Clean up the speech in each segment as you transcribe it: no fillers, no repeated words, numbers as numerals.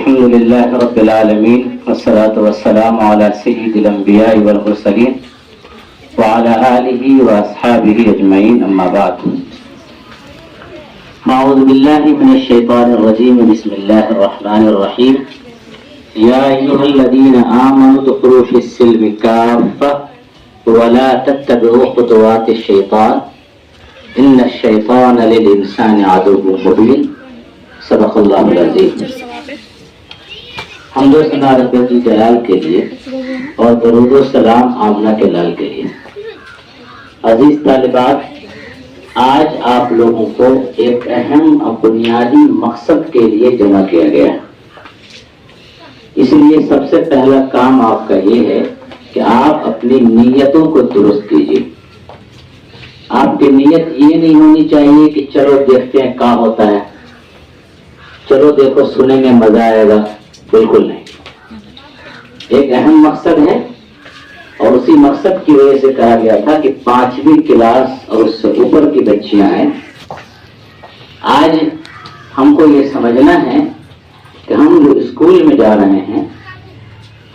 الحمد لله رب العالمين والصلاة والسلام على سيد الأنبياء والمرسلين وعلى آله وأصحابه أجمعين أما بعد أعوذ بالله من الشيطان الرجيم بسم الله الرحمن الرحيم يا أيها الذين آمنوا ادخلوا في السلم كافة ولا تتبعوا خطوات الشيطان إن الشيطان للإنسان عدو مبين صدق اللہ العظیم۔ حمد و ثنا رب کی جلال کے لیے اور درود و سلام آمنہ کے لال کے لیے۔ عزیز طالبات، آج آپ لوگوں کو ایک اہم اور بنیادی مقصد کے لیے جمع کیا گیا ہے۔ اس لیے سب سے پہلا کام آپ کا یہ ہے کہ آپ اپنی نیتوں کو درست کیجیے۔ آپ کی نیت یہ نہیں ہونی چاہیے کہ چلو دیکھتے ہیں کیا ہوتا ہے، چلو دیکھو سنیں گے مزہ آئے گا، بالکل نہیں۔ ایک اہم مقصد ہے اور اسی مقصد کی وجہ سے کہا گیا تھا کہ 5ویں کلاس اور اس سے اوپر کی بچیاں ہیں۔ آج ہم کو یہ سمجھنا ہے کہ ہم جو اسکول میں جا رہے ہیں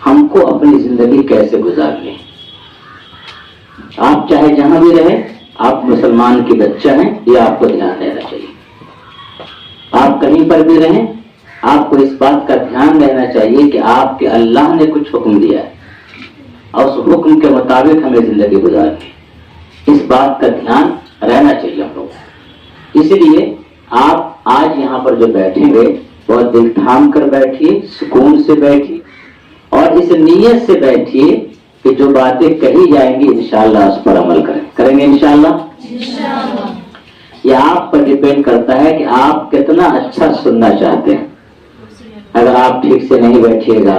ہم کو اپنی زندگی کیسے گزارنی ہے۔ آپ چاہے جہاں بھی رہیں، آپ مسلمان کی بچہ ہیں، یہ آپ کو دھیان دینا چاہیے۔ آپ کہیں پر بھی رہیں، آپ کو اس بات کا دھیان رہنا چاہیے کہ آپ کے اللہ نے کچھ حکم دیا ہے اور اس حکم کے مطابق ہمیں زندگی گزارنی ہے۔ اس بات کا دھیان رہنا چاہیے ہم لوگ۔ اس لیے آپ آج یہاں پر جو بیٹھیں گے بہت دل تھام کر بیٹھیے، سکون سے بیٹھیے اور اس نیت سے بیٹھیے کہ جو باتیں کہی جائیں گی انشاءاللہ اس پر عمل کریں گے انشاءاللہ۔ یہ آپ پر ڈیپینڈ کرتا ہے کہ آپ کتنا اچھا سننا چاہتے ہیں۔ اگر آپ ٹھیک سے نہیں بیٹھیے گا،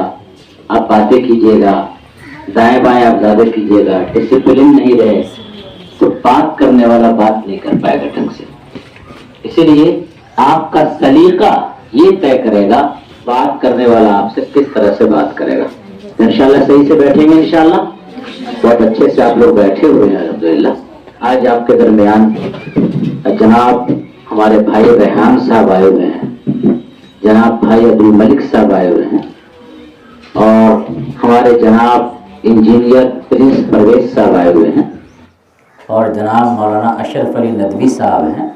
آپ باتیں کیجیے گا، دائیں بائیں آپ زیادہ کیجیے گا، ڈسپلن نہیں رہے تو بات کرنے والا بات نہیں کر پائے گا ڈھنگ سے۔ اسی لیے آپ کا سلیقہ یہ طے کرے گا بات کرنے والا آپ سے کس طرح سے بات کرے گا۔ انشاءاللہ صحیح سے بیٹھیں گے انشاءاللہ۔ بہت اچھے سے آپ لوگ بیٹھے ہوئے ہیں الحمدللہ۔ آج آپ کے درمیان جناب ہمارے بھائی ریحان صاحب آئے ہوئے ہیں، جناب بھائی عبدالملک صاحب آئے ہوئے ہیں اور ہمارے جناب انجینئر پرنس پرویز صاحب آئے ہوئے ہیں اور جناب مولانا اشرف علی ندوی صاحب ہیں۔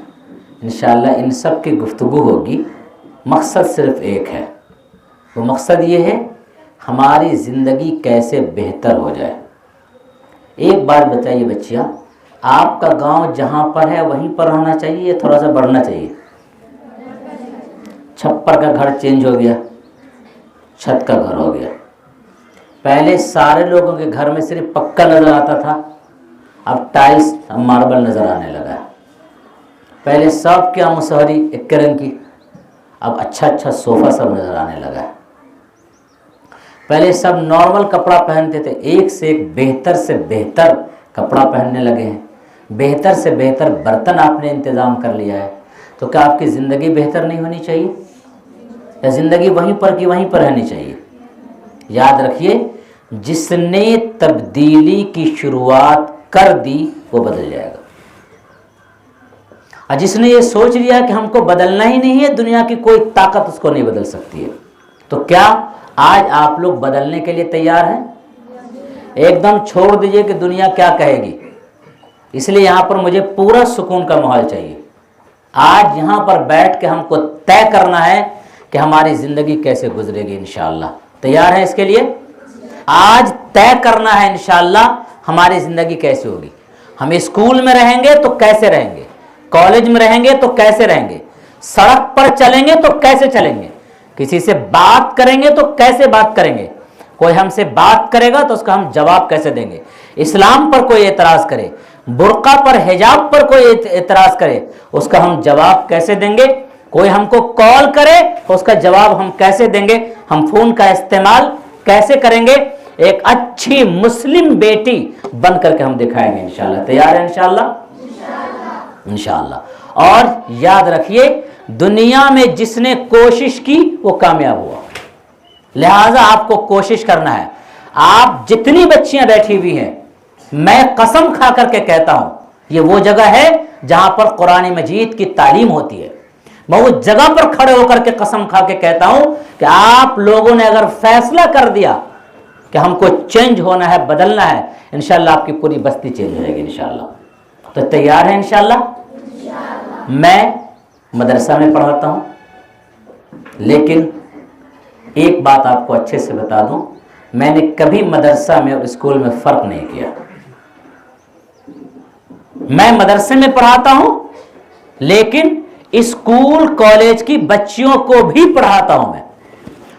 انشاءاللہ ان سب کی گفتگو ہوگی۔ مقصد صرف ایک ہے، وہ مقصد یہ ہے ہماری زندگی کیسے بہتر ہو جائے۔ ایک بات بتائیے بچیاں، آپ کا گاؤں جہاں پر ہے وہیں پر رہنا چاہیے یا تھوڑا سا بڑھنا چاہیے؟ چھپر کا گھر چینج ہو گیا، چھت کا گھر ہو گیا۔ پہلے سارے لوگوں کے گھر میں صرف پکا نظر آتا تھا، اب ٹائلز اب ماربل نظر آنے لگا ہے۔ پہلے سب کیا مصحری ایک رنگ کی، اب اچھا اچھا صوفہ سب نظر آنے لگا ہے۔ پہلے سب نارمل کپڑا پہنتے تھے، ایک سے ایک بہتر سے بہتر کپڑا پہننے لگے ہیں، بہتر سے بہتر برتن آپ نے انتظام کر لیا ہے۔ تو کیا آپ کی زندگی بہتر نہیں ہونی چاہیے یا زندگی وہیں پر کی وہیں پر رہنی چاہیے؟ یاد رکھیے، جس نے تبدیلی کی شروعات کر دی وہ بدل جائے گا، اور جس نے یہ سوچ لیا کہ ہم کو بدلنا ہی نہیں ہے، دنیا کی کوئی طاقت اس کو نہیں بدل سکتی ہے۔ تو کیا آج آپ لوگ بدلنے کے لیے تیار ہیں؟ ایک دم چھوڑ دیجئے کہ دنیا کیا کہے گی۔ اس لیے یہاں پر مجھے پورا سکون کا ماحول چاہیے۔ آج یہاں پر بیٹھ کے ہم کو طے کرنا ہے کہ ہماری زندگی کیسے گزرے گی انشاءاللہ۔ تیار ہیں اس کے لیے؟ آج طے کرنا ہے انشاءاللہ ہماری زندگی کیسے ہوگی۔ ہم اسکول میں رہیں گے تو کیسے رہیں گے، کالج میں رہیں گے تو کیسے رہیں گے، سڑک پر چلیں گے تو کیسے چلیں گے، کسی سے بات کریں گے تو کیسے بات کریں گے، کوئی ہم سے بات کرے گا تو اس کا ہم جواب کیسے دیں گے، اسلام پر کوئی اعتراض کرے، برقع پر حجاب پر کوئی اعتراض کرے اس کا ہم جواب کیسے دیں گے، کوئی ہم کو کال کرے تو اس کا جواب ہم کیسے دیں گے، ہم فون کا استعمال کیسے کریں گے۔ ایک اچھی مسلم بیٹی بن کر کے ہم دکھائیں گے انشاءاللہ۔ تیار ہے انشاءاللہ؟ انشاءاللہ۔ اور یاد رکھیے، دنیا میں جس نے کوشش کی وہ کامیاب ہوا، لہٰذا آپ کو کوشش کرنا ہے۔ آپ جتنی بچیاں بیٹھی ہوئی ہیں، میں قسم کھا کر کے کہتا ہوں یہ وہ جگہ ہے جہاں پر قرآن مجید کی تعلیم ہوتی ہے۔ मैं उस जगह पर खड़े होकर के कसम खा के कहता हूं कि आप लोगों ने अगर फैसला कर दिया कि हमको चेंज होना है, बदलना है, इंशाल्लाह आपकी पूरी बस्ती चेंज हो जाएगी इंशाल्लाह। तो तैयार है इंशाल्लाह। मैं मदरसा में पढ़ाता हूं, लेकिन एक बात आपको अच्छे से बता दूं, मैंने कभी मदरसा में और स्कूल में फर्क नहीं किया। मैं मदरसे में पढ़ाता हूं, लेकिन स्कूल कॉलेज की बच्चियों को भी पढ़ाता हूं मैं।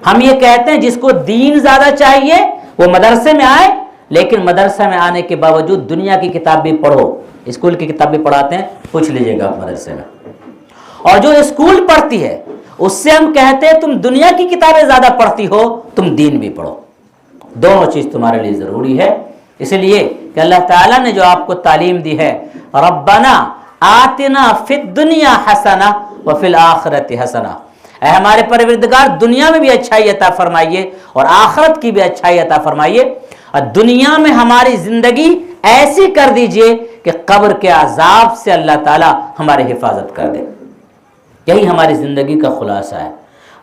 हम ये कहते हैं जिसको दीन ज्यादा चाहिए वो मदरसे में आए, लेकिन मदरसे में आने के बावजूद दुनिया की किताब भी पढ़ो। स्कूल की किताब भी पढ़ाते हैं, पूछ लीजिएगा आप मदरसे में। और जो स्कूल पढ़ती है उससे हम कहते हैं तुम दुनिया की किताबें ज्यादा पढ़ती हो, तुम दीन भी पढ़ो। दोनों चीज तुम्हारे लिए जरूरी है। इसलिए कि अल्लाह ताला ने जो आपको तालीम दी है, रब्बना आतिना फिद दुनिया हसना व फिल आखिरति हसना, ऐ हमारे परवरदिगार दुनिया में भी अच्छाई अता फरमाइए और आखिरत की भी अच्छाई अता फरमाइए, और दुनिया में हमारी जिंदगी ऐसी कर दीजिए कि कब्र के अजाब से अल्लाह ताला हमारी हिफाजत कर दे। यही हमारी जिंदगी का खुलासा है।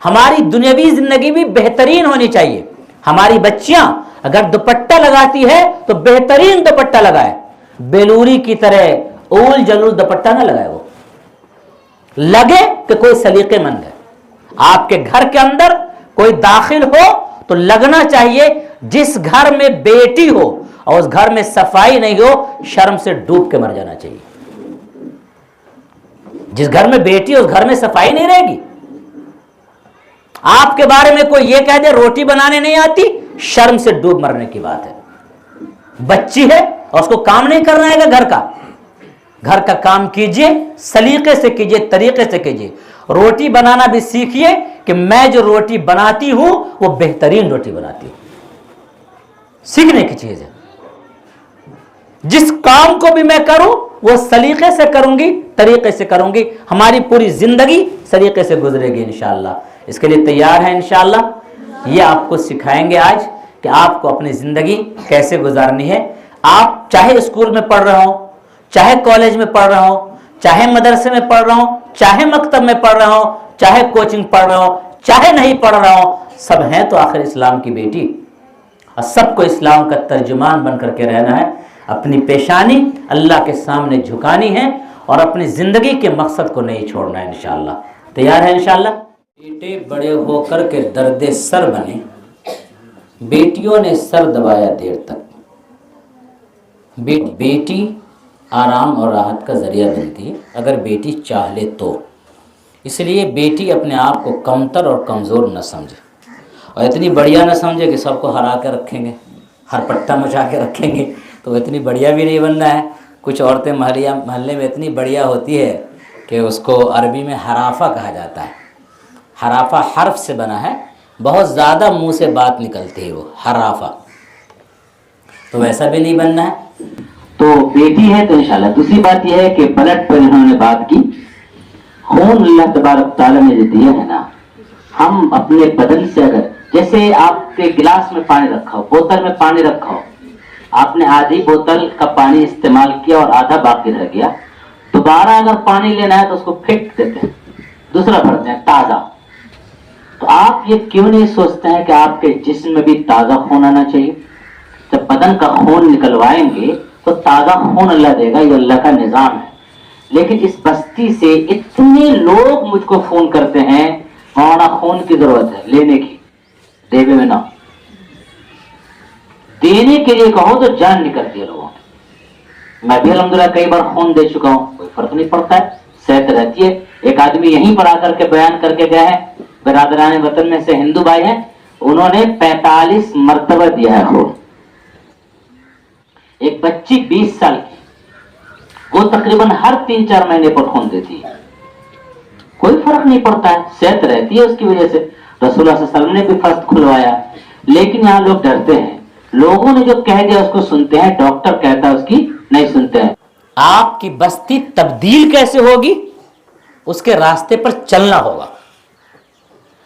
हमारी दुनियावी जिंदगी भी बेहतरीन होनी चाहिए। हमारी बच्चियां अगर दुपट्टा लगाती है तो बेहतरीन दुपट्टा लगाए, बेलूरी की तरह उल जलूल दुपट्टा ना लगाए, वो लगे कि कोई सलीकेमंद है। आपके घर के अंदर कोई दाखिल हो तो लगना चाहिए जिस घर में बेटी हो और उस घर में सफाई नहीं हो, शर्म से डूब के मर जाना चाहिए। जिस घर में बेटी उस घर में सफाई नहीं रहेगी। आपके बारे में कोई ये कह दे रोटी बनाने नहीं आती, शर्म से डूब मरने की बात है। बच्ची है और उसको काम नहीं करना है घर का। घर का काम कीजिए, सलीके से कीजिए, तरीके से कीजिए। रोटी बनाना भी सीखिए कि मैं जो रोटी बनाती हूं वो बेहतरीन रोटी बनाती हूं। सीखने की चीज है। जिस काम को भी मैं करूं वो सलीके से करूंगी, तरीके से करूंगी, हमारी पूरी जिंदगी सलीके से गुजरेगी इंशाअल्लाह। इसके लिए तैयार है इंशाअल्लाह। ये आपको सिखाएंगे आज कि आपको अपनी जिंदगी कैसे गुजारनी है। आप चाहे स्कूल में पढ़ रहे हो, चाहे कॉलेज में पढ़ रहे हो, चाहे मदरसे में पढ़ रहे हो, चाहे मकतब में पढ़ रहे हो, चाहे कोचिंग पढ़ रहे हो, चाहे नहीं पढ़ रहे हो, सब हैं तो आखिर इस्लाम की बेटी, और सबको इस्लाम का तर्जुमान बन करके रहना है। अपनी पेशानी अल्लाह के सामने झुकानी है और अपनी जिंदगी के मकसद को नहीं छोड़ना है इंशाअल्लाह। तैयार है इंशाअल्लाह। बेटे बड़े होकर के दर्दे सर बने, बेटियों ने सर दबाया देर तक। बेटी आराम और राहत का जरिया बनती है अगर बेटी चाह ले तो। इसलिए बेटी अपने आप को कमतर और कमज़ोर न समझे, और इतनी बढ़िया न समझे कि सबको हरा के रखेंगे, हर पट्टा मचा के रखेंगे, तो इतनी बढ़िया भी नहीं बनना है। कुछ औरतें महल्ले में इतनी बढ़िया होती है कि उसको अरबी में हराफा कहा जाता है। हराफा हर्फ से बना है, बहुत ज़्यादा मुंह से बात निकलती है वो हराफा, तो वैसा भी नहीं बनना है। तो बेटी है तो इंशाल्लाह। दूसरी बात यह है कि पलट पर इन्होंने बात की, खून अल्लाह तबारक तआला ने जो दिया है ना, हम अपने बदन से अगर, जैसे आपके गिलास में पानी रखा हो, बोतल में पानी रखा हो, आपने आधी बोतल का पानी इस्तेमाल किया और आधा बाकी रह गया, दोबारा अगर पानी लेना है तो उसको फेंक देते हैं, दूसरा भरते हैं ताजा। तो आप ये क्यों नहीं सोचते हैं कि आपके जिस्म में भी ताजा खून आना चाहिए? जब बदन का खून निकलवाएंगे तो ताजा खून अल्लाह देगा, ये अल्लाह का निजाम है। लेकिन इस बस्ती से इतने लोग मुझको फोन करते हैं, मौलाना खून की जरूरत है लेने की, देवे में ना देने के लिए कहो तो जान निकलती है लोगों की। मैं भी अल्हम्दुलिल्लाह कई बार खून दे चुका हूं, कोई फर्क नहीं पड़ता है, सेहत रहती है। एक आदमी यहीं पर आकर के बयान करके गया है, बिरादरान वतन में से हिंदू भाई हैं, उन्होंने 45 मरतबा दिया है खून। एक बच्ची 20 साल की, वो तकरीबन हर 3-4 महीने पर खून देती है, कोई फर्क नहीं पड़ता है, सेहत रहती है उसकी वजह से। रसूलुल्लाह सल्लल्लाहु अलैहि वसल्लम ने भी फर्ज खुलवाया, लेकिन यहाँ लोग डरते हैं। लोगों ने जो कह दिया उसको सुनते हैं, डॉक्टर कहता है उसकी नहीं सुनते हैं। आपकी बस्ती तब्दील कैसे होगी? उसके रास्ते पर चलना होगा।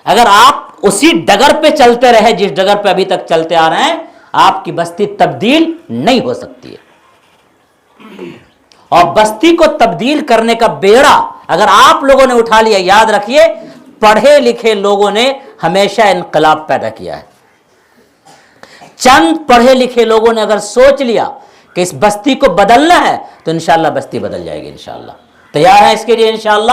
अगर आप उसी डगर पे चलते रहे जिस डगर पे अभी तक चलते आ रहे हैं, आपकी बस्ती तब्दील नहीं हो सकती है। اور بستی کو تبدیل کرنے کا بیڑا اگر آپ لوگوں نے اٹھا لیا، یاد رکھیے پڑھے لکھے لوگوں نے ہمیشہ انقلاب پیدا کیا ہے۔ چند پڑھے لکھے لوگوں نے اگر سوچ لیا کہ اس بستی کو بدلنا ہے تو انشاءاللہ بستی بدل جائے گی انشاءاللہ۔ تیار ہیں اس کے لیے انشاءاللہ؟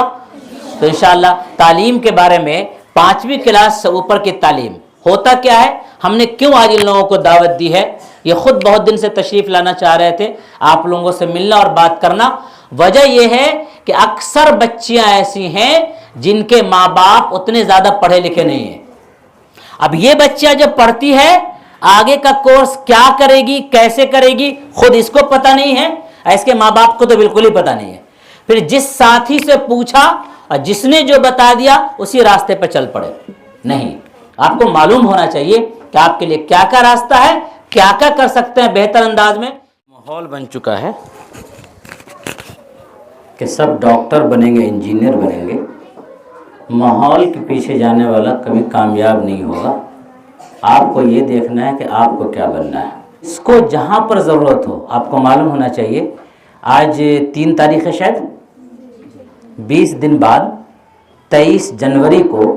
تو انشاءاللہ تعلیم کے بارے میں 5ویں کلاس سے اوپر کی تعلیم ہوتا کیا ہے، ہم نے کیوں آج ان لوگوں کو دعوت دی ہے، یہ خود بہت دن سے تشریف لانا چاہ رہے تھے آپ لوگوں سے ملنا اور بات کرنا۔ وجہ یہ ہے کہ اکثر بچیاں ایسی ہیں جن کے ماں باپ اتنے زیادہ پڑھے لکھے نہیں ہیں۔ اب یہ بچہ جب پڑھتی ہے آگے کا کورس کیا کرے گی، کیسے کرے گی، خود اس کو پتہ نہیں ہے، اس کے ماں باپ کو تو بالکل ہی پتہ نہیں ہے۔ پھر جس ساتھی سے پوچھا اور جس نے جو بتا دیا اسی راستے پہ چل پڑے۔ نہیں، آپ کو معلوم ہونا چاہیے کہ آپ کے لیے کیا کیا راستہ ہے، کیا کیا کر سکتے ہیں بہتر انداز میں۔ ماحول بن چکا ہے کہ سب ڈاکٹر بنیں گے، انجینئر بنیں گے، ماحول کے پیچھے جانے والا کبھی کامیاب نہیں ہوگا۔ آپ کو یہ دیکھنا ہے کہ آپ کو کیا بننا ہے، اس کو جہاں پر ضرورت ہو آپ کو معلوم ہونا چاہیے۔ آج 3 تاریخ ہے، شاید 20 دن بعد 23 جنوری کو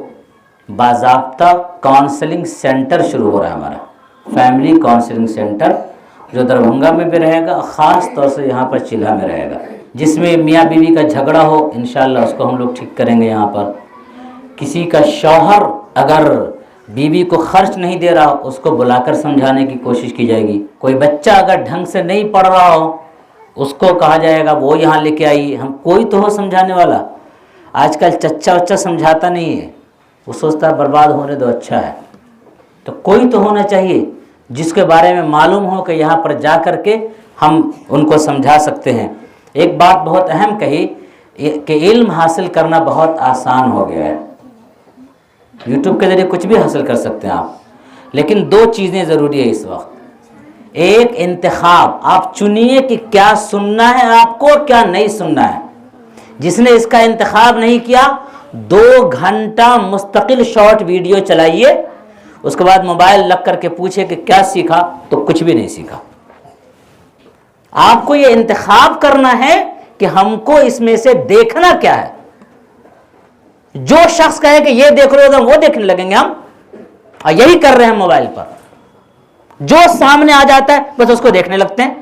باضابطہ کاؤنسلنگ سینٹر شروع ہو رہا ہے ہمارا، فیملی کاؤنسلنگ سینٹر، جو دربھنگا میں بھی رہے گا، خاص طور سے یہاں پر چلھا میں رہے گا۔ جس میں میاں بیوی کا جھگڑا ہو انشاءاللہ اس کو ہم لوگ ٹھیک کریں گے۔ یہاں پر کسی کا شوہر اگر بیوی کو خرچ نہیں دے رہا اس کو بلا کر سمجھانے کی کوشش کی جائے گی۔ کوئی بچہ اگر ڈھنگ سے نہیں پڑھ رہا ہو اس کو کہا جائے گا وہ یہاں لے کے آئیے، ہم کوئی تو ہو سمجھانے والا۔ آج کل چچا وچا سمجھاتا نہیں ہے، وہ سوچتا ہے برباد ہونے دو اچھا ہے۔ تو کوئی تو ہونا چاہیے جس کے بارے میں معلوم ہو کہ یہاں پر جا کر کے ہم ان کو سمجھا سکتے ہیں۔ ایک بات بہت اہم کہی کہ علم حاصل کرنا بہت آسان ہو گیا ہے، یوٹیوب کے ذریعے کچھ بھی حاصل کر سکتے ہیں آپ، لیکن 2 چیزیں ضروری ہے اس وقت۔ ایک انتخاب، آپ چنیے کہ کیا سننا ہے آپ کو اور کیا نہیں سننا ہے۔ جس نے اس کا انتخاب نہیں کیا 2 گھنٹہ مستقل شارٹ ویڈیو چلائیے، اس کے بعد موبائل لگ کر کے پوچھے کہ کیا سیکھا، تو کچھ بھی نہیں سیکھا۔ آپ کو یہ انتخاب کرنا ہے کہ ہم کو اس میں سے دیکھنا کیا ہے۔ جو شخص کہے کہ یہ دیکھ رہے ہو وہ دیکھنے لگیں گے ہم، اور یہی کر رہے ہیں موبائل پر۔ جو سامنے آ جاتا ہے بس اس کو دیکھنے لگتے ہیں۔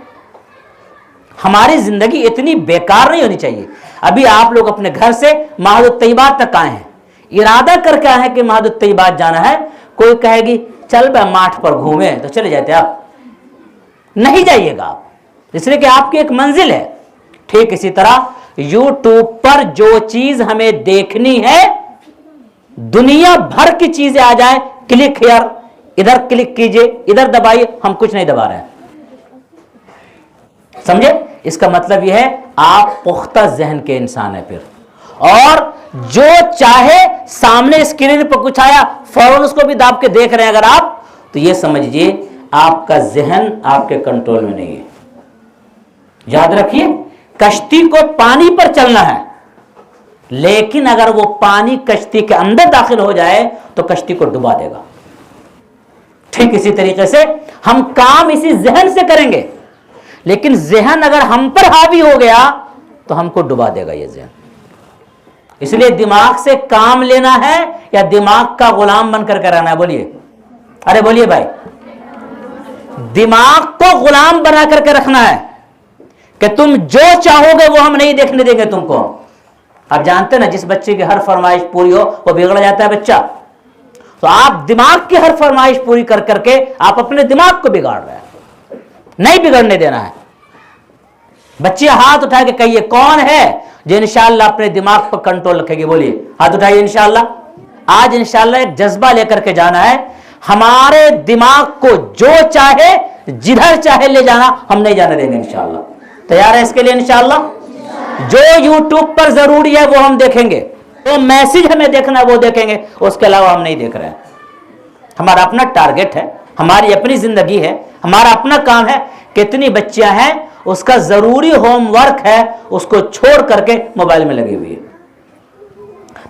ہماری زندگی اتنی بیکار نہیں ہونی چاہیے۔ ابھی آپ لوگ اپنے گھر سے معہد الطیبات تک آئے ہیں، ارادہ کر کے آئے ہیں کہ معہد الطیبات جانا ہے۔ کوئی کہے گی چل بے ماٹھ پر گھومیں تو چلے جاتے آپ، نہیں جائیے گا آپ، اس لیے کہ آپ کی ایک منزل ہے۔ ٹھیک اسی طرح یوٹیوب پر جو چیز ہمیں دیکھنی ہے، دنیا بھر کی چیزیں آ جائیں، کلک ہیئر، ادھر کلک کیجئے، ادھر دبائیے، ہم کچھ نہیں دبا رہے ہیں۔ سمجھے؟ اس کا مطلب یہ ہے آپ پختہ ذہن کے انسان ہیں پھر، اور جو چاہے سامنے اسکرین پر کچھ آیا فوراً اس کو بھی داب کے دیکھ رہے ہیں اگر آپ، تو یہ سمجھیے آپ کا ذہن آپ کے کنٹرول میں نہیں ہے۔ یاد رکھیے کشتی کو پانی پر چلنا ہے، لیکن اگر وہ پانی کشتی کے اندر داخل ہو جائے تو کشتی کو ڈبا دے گا۔ ٹھیک اسی طریقے سے ہم کام اسی ذہن سے کریں گے، لیکن ذہن اگر ہم پر حاوی ہو گیا تو ہم کو ڈبا دے گا یہ ذہن۔ اس لیے دماغ سے کام لینا ہے یا دماغ کا غلام بن کر کے رہنا ہے؟ بولیے، ارے بولیے بھائی، دماغ کو غلام بنا کر کے رکھنا ہے کہ تم جو چاہو گے وہ ہم نہیں دیکھنے دیں گے تم کو۔ آپ جانتے ہیں نا جس بچے کی ہر فرمائش پوری ہو وہ بگڑ جاتا ہے بچہ، تو آپ دماغ کی ہر فرمائش پوری کر کر کے آپ اپنے دماغ کو بگاڑ رہے ہیں، نہیں بگڑنے دینا ہے۔ بچے ہاتھ اٹھا کے کہیے کون ہے جو انشاءاللہ اپنے دماغ پر کنٹرول رکھے گی؟ بولیے، ہاتھ اٹھائیے انشاءاللہ۔ آج انشاءاللہ ایک جذبہ لے کر کے جانا ہے، ہمارے دماغ کو جو چاہے جدھر چاہے لے جانا، ہم نہیں جانے دیں گے انشاءاللہ۔ تیار ہے اس کے لیے انشاءاللہ؟ جو یوٹیوب پر ضروری ہے وہ ہم دیکھیں گے، جو میسج ہمیں دیکھنا ہے وہ دیکھیں گے، اس کے علاوہ ہم نہیں دیکھ رہے ہیں۔ ہمارا اپنا ٹارگٹ ہے، ہماری اپنی زندگی ہے، ہمارا اپنا کام ہے۔ کتنی بچیاں ہیں اس کا ضروری ہوم ورک ہے، اس کو چھوڑ کر کے موبائل میں لگی ہوئی ہے،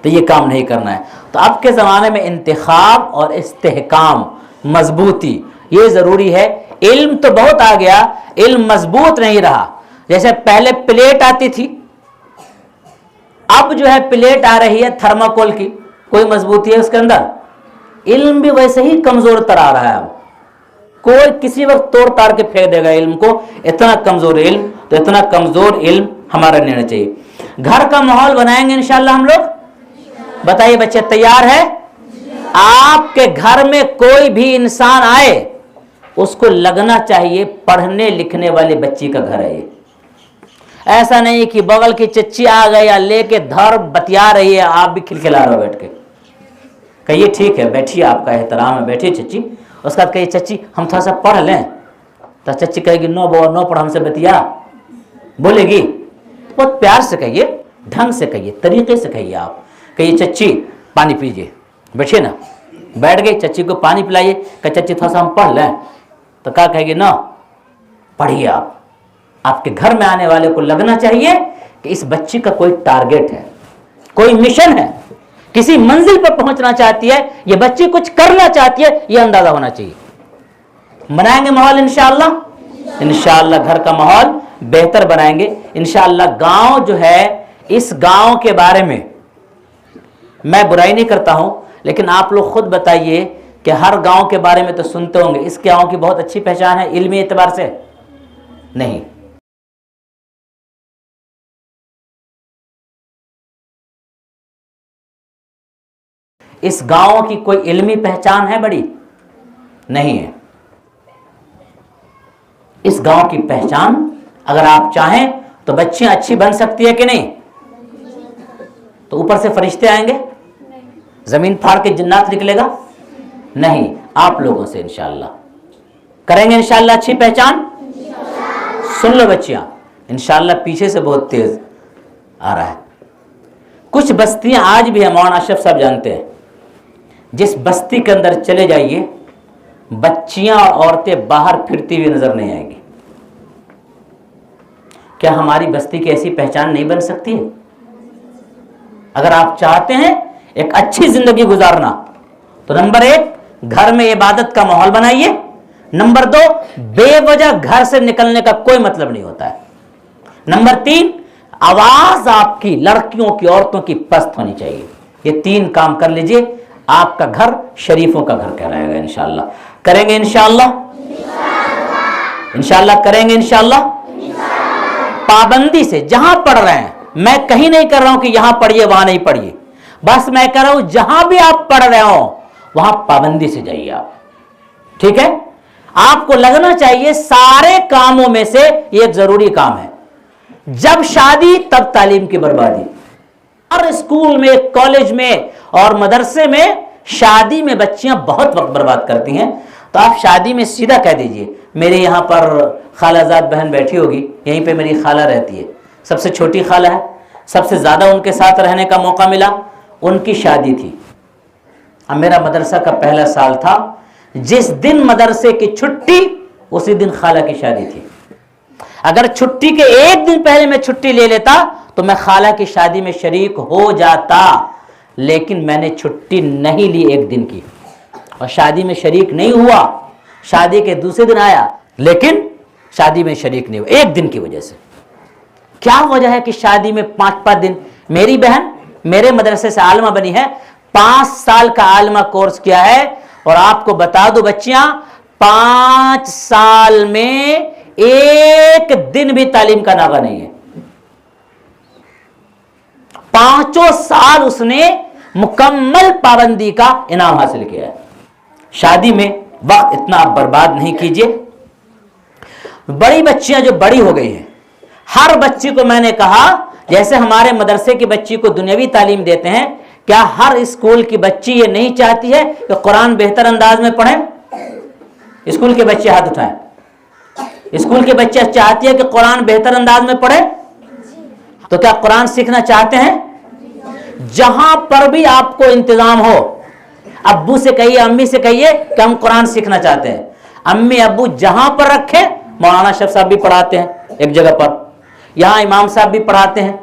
تو یہ کام نہیں کرنا ہے۔ تو اب کے زمانے میں انتخاب اور استحکام، مضبوطی، یہ ضروری ہے۔ علم تو بہت آ گیا، علم مضبوط نہیں رہا، जैसे पहले प्लेट आती थी, अब जो है प्लेट आ रही है थर्माकोल की, कोई मजबूती है उसके अंदर। इल्म भी वैसे ही कमजोर तर आ रहा है। अब कोई किसी वक्त तोड़ ताड़ के फेंक देगा इल्म को, इतना कमजोर इल्म। तो इतना कमजोर इल्म हमारा नहीं रहना चाहिए। घर का माहौल बनाएंगे इंशाल्लाह हम लोग। बताइए बच्चे तैयार है? आपके घर में कोई भी इंसान आए, उसको लगना चाहिए पढ़ने लिखने वाले बच्ची का घर है ये। ऐसा नहीं कि बगल की चच्ची आ गई या लेके धर बतिया रही है, आप भी खिलखिला रहे हो बैठ के। कहिए ठीक है, बैठिए, आपका एहतराम है, बैठिए चच्ची। उसके बाद कहिए चच्ची हम थोड़ा सा पढ़ लें, तो चच्ची कहेगी नो बो नो पढ़, हमसे बतिया। बोलेगी? बहुत प्यार से कहिए, ढंग से कहिए, तरीके से कहिए। आप कहिए चच्ची पानी पीजिए, बैठिए ना। बैठ गई, चच्ची को पानी पिलाइए, कह चच्ची थोड़ा सा हम पढ़ लें, तो क्या कहेगी? ना पढ़िए आप। आपके घर में आने वाले को लगना चाहिए कि इस बच्ची का कोई टारगेट है, कोई मिशन है, किसी मंजिल पर पहुंचना चाहती है, ये बच्ची कुछ करना चाहती है, ये अंदाजा होना चाहिए। बनाएंगे माहौल इंशाअल्लाह। इंशाअल्लाह घर का माहौल बेहतर बनाएंगे इंशाअल्लाह। गांव जो है, इस गांव के बारे में मैं बुराई नहीं करता हूं, लेकिन आप लोग खुद बताइए कि हर गांव के बारे में तो सुनते होंगे, इस गांव की बहुत अच्छी पहचान है इल्मी एतबार से? नहीं। इस गांव की कोई इल्मी पहचान है बड़ी? नहीं है। इस गांव की पहचान अगर आप चाहें तो बच्चियां अच्छी बन सकती है कि नहीं? तो ऊपर से फरिश्ते आएंगे, जमीन फाड़ के जिन्नात निकलेगा? नहीं, आप लोगों से इंशाअल्लाह करेंगे इंशाअल्लाह अच्छी पहचान। सुन लो बच्चियां, इंशाअल्लाह पीछे से बहुत तेज आ रहा है। कुछ बस्तियां आज भी है, मौलाना अशरफ साहब जानते हैं, जिस बस्ती के अंदर चले जाइए बच्चियां और औरतें बाहर फिरती हुई नजर नहीं आएंगी। क्या हमारी बस्ती की ऐसी पहचान नहीं बन सकती है? अगर आप चाहते हैं एक अच्छी जिंदगी गुजारना, तो नंबर 1 घर में इबादत का माहौल बनाइए। नंबर 2 बेवजह घर से निकलने का कोई मतलब नहीं होता है। नंबर 3 आवाज आपकी लड़कियों की, औरतों की पस्त होनी चाहिए। ये 3 काम कर लीजिए, आपका घर शरीफों का घर कहलाएगा इंशाअल्लाह। करेंगे इंशाअल्लाह? इंशाअल्लाह करेंगे इंशाअल्लाह। पाबंदी से जहां पढ़ रहे हैं, मैं कहीं नहीं कर रहा हूं कि यहां पढ़िए वहां नहीं पढ़िए, बस मैं कह रहा हूं जहां भी आप पढ़ रहे हो वहां पाबंदी से जाइए आप। ठीक है? आपको लगना चाहिए सारे कामों में से ये एक जरूरी काम है। जब शादी तब तालीम की बर्बादी। हर स्कूल में, कॉलेज में और मदरसे में शादी में बच्चियां बहुत वक्त बर्बाद करती हैं। तो आप शादी में सीधा कह दीजिए, मेरे यहाँ पर खालाजाद बहन बैठी होगी, यहीं पे मेरी खाला रहती है, सबसे छोटी खाला है, सबसे ज़्यादा उनके साथ रहने का मौका मिला, उनकी शादी थी। अब मेरा मदरसा का पहला साल था, जिस दिन मदरसे की छुट्टी उसी दिन खाला की शादी थी। अगर छुट्टी के एक दिन पहले मैं छुट्टी ले लेता तो मैं खाला की शादी में शरीक हो जाता, लेकिन मैंने छुट्टी नहीं ली एक दिन की और शादी में शरीक नहीं हुआ। शादी के दूसरे दिन आया, लेकिन शादी में शरीक नहीं हुआ एक दिन की वजह से। क्या वजह है कि शादी में 5-5 दिन? मेरी बहन मेरे मदरसे से आलमा बनी है, 5 साल का आलमा कोर्स किया है, और आपको बता दो बच्चियां 5 साल में एक दिन भी तालीम का नागा नहीं है। 5 साल उसने मुकम्मल पाबंदी का इनाम हासिल किया है। शादी में वक्त इतना आप बर्बाद नहीं कीजिए। बड़ी बच्चियां जो बड़ी हो गई हैं, हर बच्ची को मैंने कहा, जैसे हमारे मदरसे की बच्ची को दुनियावी तालीम देते हैं, क्या हर स्कूल की बच्ची ये नहीं चाहती है कि कुरान बेहतर अंदाज में पढ़े? स्कूल के बच्चे हाथ उठाएं। स्कूल के बच्चे चाहती है कि कुरान बेहतर अंदाज में पढ़े? तो क्या कुरान सीखना चाहते हैं? जहां पर भी आपको इंतजाम हो, अब्बू से कहिए, अम्मी से कहिए कि हम कुरान सीखना चाहते हैं। अम्मी अब्बू जहां पर रखे, मौलाना अशरफ साहब भी पढ़ाते हैं एक जगह पर, यहां इमाम साहब भी पढ़ाते हैं,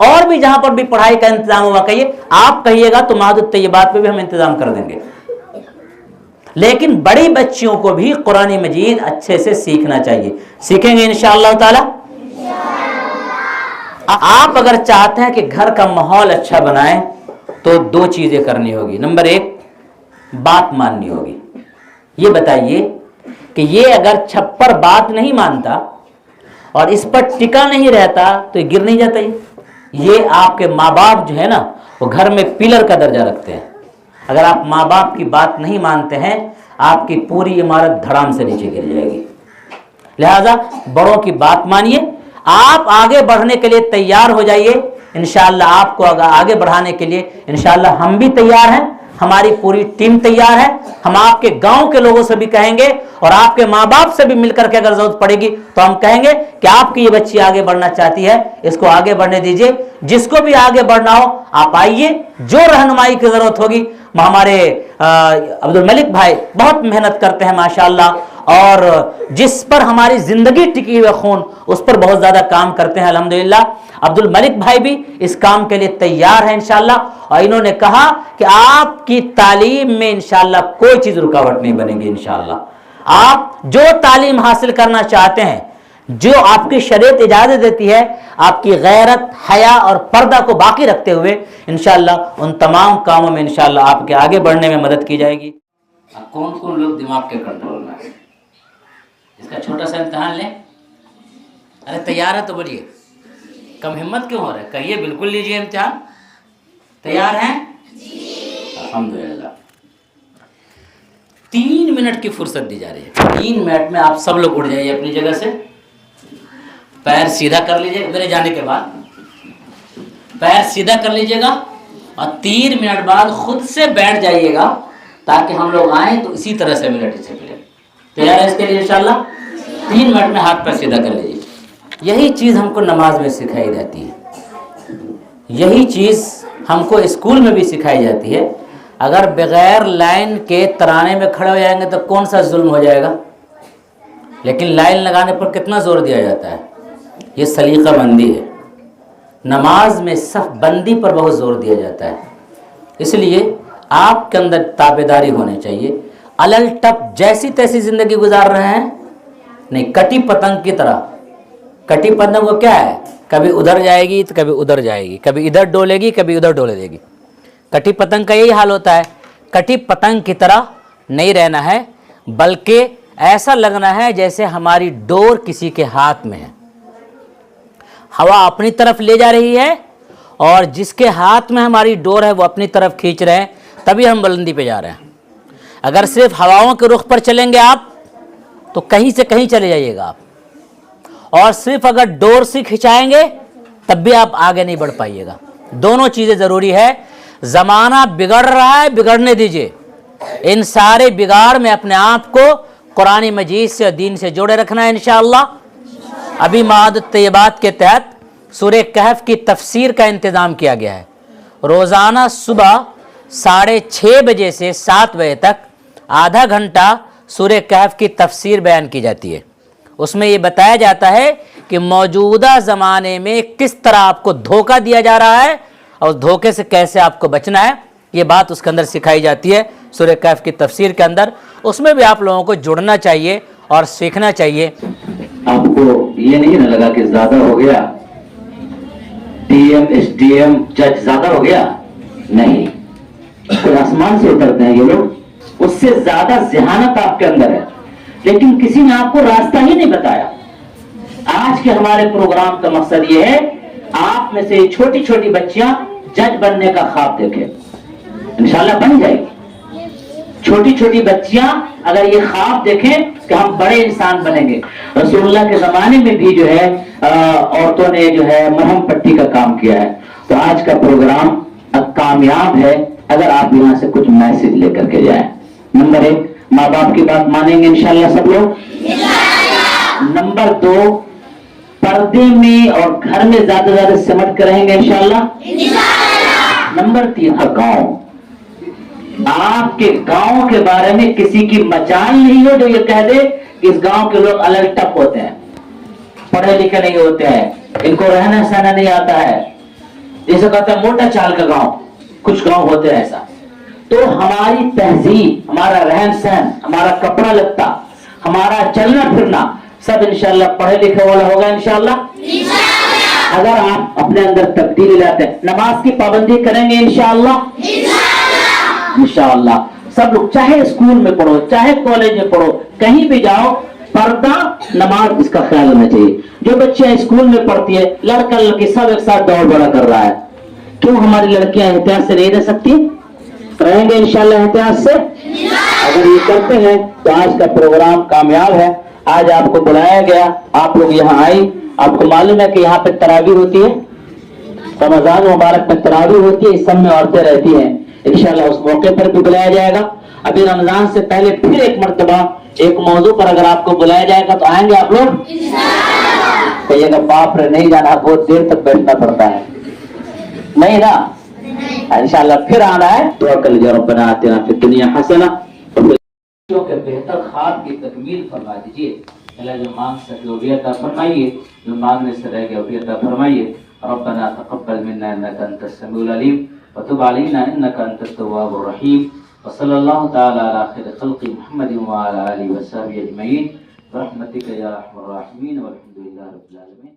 और भी जहां पर भी पढ़ाई का इंतजाम हुआ कहिए, आप कहिएगा तो मादुत तैयबात पे भी हम इंतजाम कर देंगे। लेकिन बड़ी बच्चियों को भी कुरान मजीद अच्छे से सीखना चाहिए। सीखेंगे इंशाअल्लाह ताला। आप अगर चाहते हैं कि घर का माहौल अच्छा बनाएं तो दो चीजें करनी होगी। नंबर एक, बात माननी होगी। ये बताइए कि ये अगर छप्पर बात नहीं मानता और इस पर टिका नहीं रहता तो ये गिर नहीं जाता। ये आपके माँ बाप जो है ना, वो घर में पिलर का दर्जा रखते हैं। अगर आप माँ बाप की बात नहीं मानते हैं, आपकी पूरी इमारत धड़ाम से नीचे गिर जाएगी। लिहाजा बड़ों की बात मानिए, आप आगे बढ़ने के लिए तैयार हो जाइए। इंशाअल्लाह आपको आगे बढ़ाने के लिए इंशाअल्लाह हम भी तैयार हैं, हमारी पूरी टीम तैयार है। हम आपके गांव के लोगों से भी कहेंगे और आपके माँ बाप से भी मिलकर के अगर जरूरत पड़ेगी तो हम कहेंगे कि आपकी ये बच्ची आगे बढ़ना चाहती है, इसको आगे बढ़ने दीजिए। जिसको भी आगे बढ़ना हो आप आइए, जो रहनुमाई की जरूरत होगी। हमारे अब्दुल मलिक भाई बहुत मेहनत करते हैं माशाअल्लाह, और जिस पर हमारी जिंदगी टिकी हुई खून, उस पर बहुत ज्यादा काम करते हैं अल्हम्दुलिल्लाह। अब्दुल मलिक भाई भी इस काम के लिए तैयार हैं इंशाअल्लाह, और इन्होंने कहा कि आपकी तालीम में इंशाअल्लाह कोई चीज रुकावट नहीं बनेगी। इंशाअल्लाह आप जो तालीम हासिल करना चाहते हैं, जो आपकी शरीयत इजाजत देती है, आपकी गैरत, हया और पर्दा को बाकी रखते हुए इंशाअल्लाह उन तमाम कामों में इंशाअल्लाह आपके आगे बढ़ने में मदद की जाएगी। कौन कौन लोग दिमाग के कंट्रोल में, इसका छोटा सा इम्तिहान लें। अरे तैयार है तो बोलिए, कम हिम्मत क्यों हो रहा है? कहिए बिल्कुल लीजिए इम्तिहान। तैयार हैं? अल्हम्दुलिल्लाह। 3 मिनट की फुर्सत दी जा रही है। 3 मिनट में आप सब लोग उठ जाइए अपनी जगह से, पैर सीधा कर लीजिए। मेरे जाने के बाद पैर सीधा कर लीजिएगा और 3 मिनट बाद खुद से बैठ जाइएगा, ताकि हम लोग आए तो इसी तरह से मिनट से मिले। तैयार है इसके लिए इंशाअल्लाह? 3 मिनट में हाथ पैर सीधा कर लीजिए। यही चीज़ हमको नमाज में सिखाई जाती है, यही चीज़ हमको स्कूल में भी सिखाई जाती है। अगर बगैर लाइन के तराने में खड़े हो जाएंगे तो कौन सा जुल्म हो जाएगा, लेकिन लाइन लगाने पर कितना जोर दिया जाता है। ये सलीका बंदी है। नमाज में सफ बंदी पर बहुत जोर दिया जाता है, इसलिए आपके अंदर ताबेदारी होनी चाहिए। अलल टप जैसी तैसी जिंदगी गुजार रहे हैं, नहीं, कटी पतंग की तरह। कटी पतंग को क्या है, कभी उधर जाएगी तो कभी उधर जाएगी, कभी इधर डोलेगी कभी उधर डोले देगी। कटी पतंग का यही हाल होता है। कटी पतंग की तरह नहीं रहना है, बल्कि ऐसा लगना है जैसे हमारी डोर किसी के हाथ में है। हवा अपनी तरफ ले जा रही है और जिसके हाथ में हमारी डोर है वो अपनी तरफ खींच रहे हैं, तभी हम बुलंदी पे जा रहे हैं। अगर सिर्फ हवाओं के रुख पर चलेंगे आप तो कहीं से कहीं चले जाइएगा आप, और सिर्फ अगर डोर से खिंचाएंगे तब भी आप आगे नहीं बढ़ पाइएगा। दोनों चीज़ें ज़रूरी है। ज़माना बिगड़ रहा है, बिगड़ने दीजिए। इन सारे बिगाड़ में अपने आप को कुरान मजीद से और दीन से जोड़े रखना है इंशाअल्लाह। अभी मादत तैयबात के तहत सूरह कहफ की तफसीर का इंतज़ाम किया गया है। रोज़ाना सुबह 6:30 बजे से 7 बजे तक आधा घंटा सूरह कहफ की तफसीर बयान की जाती है। उसमें ये बताया जाता है कि मौजूदा ज़माने में किस तरह आपको धोखा दिया जा रहा है और उस धोखे से कैसे आपको बचना है, ये बात उसके अंदर सिखाई जाती है सूरह कहफ की तफसीर के अंदर। उसमें भी आप लोगों को जुड़ना चाहिए और सीखना चाहिए। आपको ये नहीं ना लगा कि ज्यादा हो गया, डीएम एसडीएम जज ज्यादा हो गया? नहीं, कोई आसमान से उतरते हैं ये लोग, उससे ज्यादा जहानत आपके अंदर है, लेकिन किसी ने आपको रास्ता ही नहीं बताया। आज के हमारे प्रोग्राम का मकसद ये है, आप में से छोटी छोटी बच्चियां जज बनने का ख्वाब देखें, इंशाल्लाह बन जाएगी। छोटी छोटी बच्चियां अगर ये ख्वाब देखें कि हम बड़े इंसान बनेंगे। रसूलुल्लाह के जमाने में भी जो है औरतों ने जो है मरहम पट्टी का काम किया है। तो आज का प्रोग्राम कामयाब है अगर आप यहाँ से कुछ मैसेज लेकर के जाएं। नंबर 1, माँ बाप की बात मानेंगे इंशाल्लाह सब लोग। नंबर 2, पर्दे में और घर में ज्यादा ज्यादा सिमट कर रहेंगे इंशाल्लाह। नंबर 3, गाँव, आपके गांव के बारे में किसी की मजाल नहीं हो जो ये कह दे कि इस गांव के लोग अलग टप होते हैं, पढ़े लिखे नहीं होते हैं, इनको रहना सहना नहीं आता है, जैसे कहते हैं मोटा चाल का गांव, कुछ गांव होते हैं ऐसा। तो हमारी तहजीब, हमारा रहन सहन, हमारा कपड़ा लत्ता, हमारा चलना फिरना सब इंशाल्लाह पढ़े लिखे वाला होगा इंशाल्लाह। اگر آپ اپنے اندر تبدیلی لاتے ہیں، نماز کی پابندی کریں گے انشاءاللہ، انشاءاللہ سب لوگ، چاہے اسکول میں پڑھو چاہے کالج میں پڑھو، کہیں بھی جاؤ، پردہ نماز اس کا خیال ہونا چاہیے. جو بچیاں اسکول میں پڑھتی ہے، لڑکا لڑکی سب ایک ساتھ دوڑ بڑا کر رہا ہے، کیوں ہماری لڑکیاں احتیاط سے نہیں رہ سکتی؟ رہیں گے انشاءاللہ احتیاط سے. اگر یہ کرتے ہیں تو آج کا پروگرام کامیاب ہے. آج آپ کو بلایا گیا، آپ لوگ یہاں آئی. آپ کو معلوم ہے کہ یہاں پہ تراویح ہوتی ہے، رمضان مبارک میں تراویح ہوتی ہے، اس سب میں عورتیں رہتی ہیں. انشاءاللہ اس موقع پر بھی بلایا جائے گا. ابھی رمضان سے پہلے پھر ایک مرتبہ ایک موضوع پر اگر آپ کو بلایا جائے گا تو آئیں گے آپ لوگ؟ کہیے گا باپ رے نہیں جانا، بہت دیر تک بیٹھنا پڑتا ہے. نہیں نا، انشاءاللہ پھر آنا ہے. دعا کر لیجیے ربنا آتنا فی الدنیا حسنہ کہ بہتر خواب کی تکمیل فرما دیجیے. اللہ جو مانگ سکے وہ بھی عطا فرمائیے، جو مانگنے سے رہ گیا وہ بھی عطا فرمائیے. ربنا تقبل منا انك انت السميع العليم وتب علينا انك انت التواب الرحيم وصلى الله تعالى على خير خلق محمد وعلى اله وصحبه اجمعين برحمتك يا ارحم الراحمين والحمد لله رب العالمين.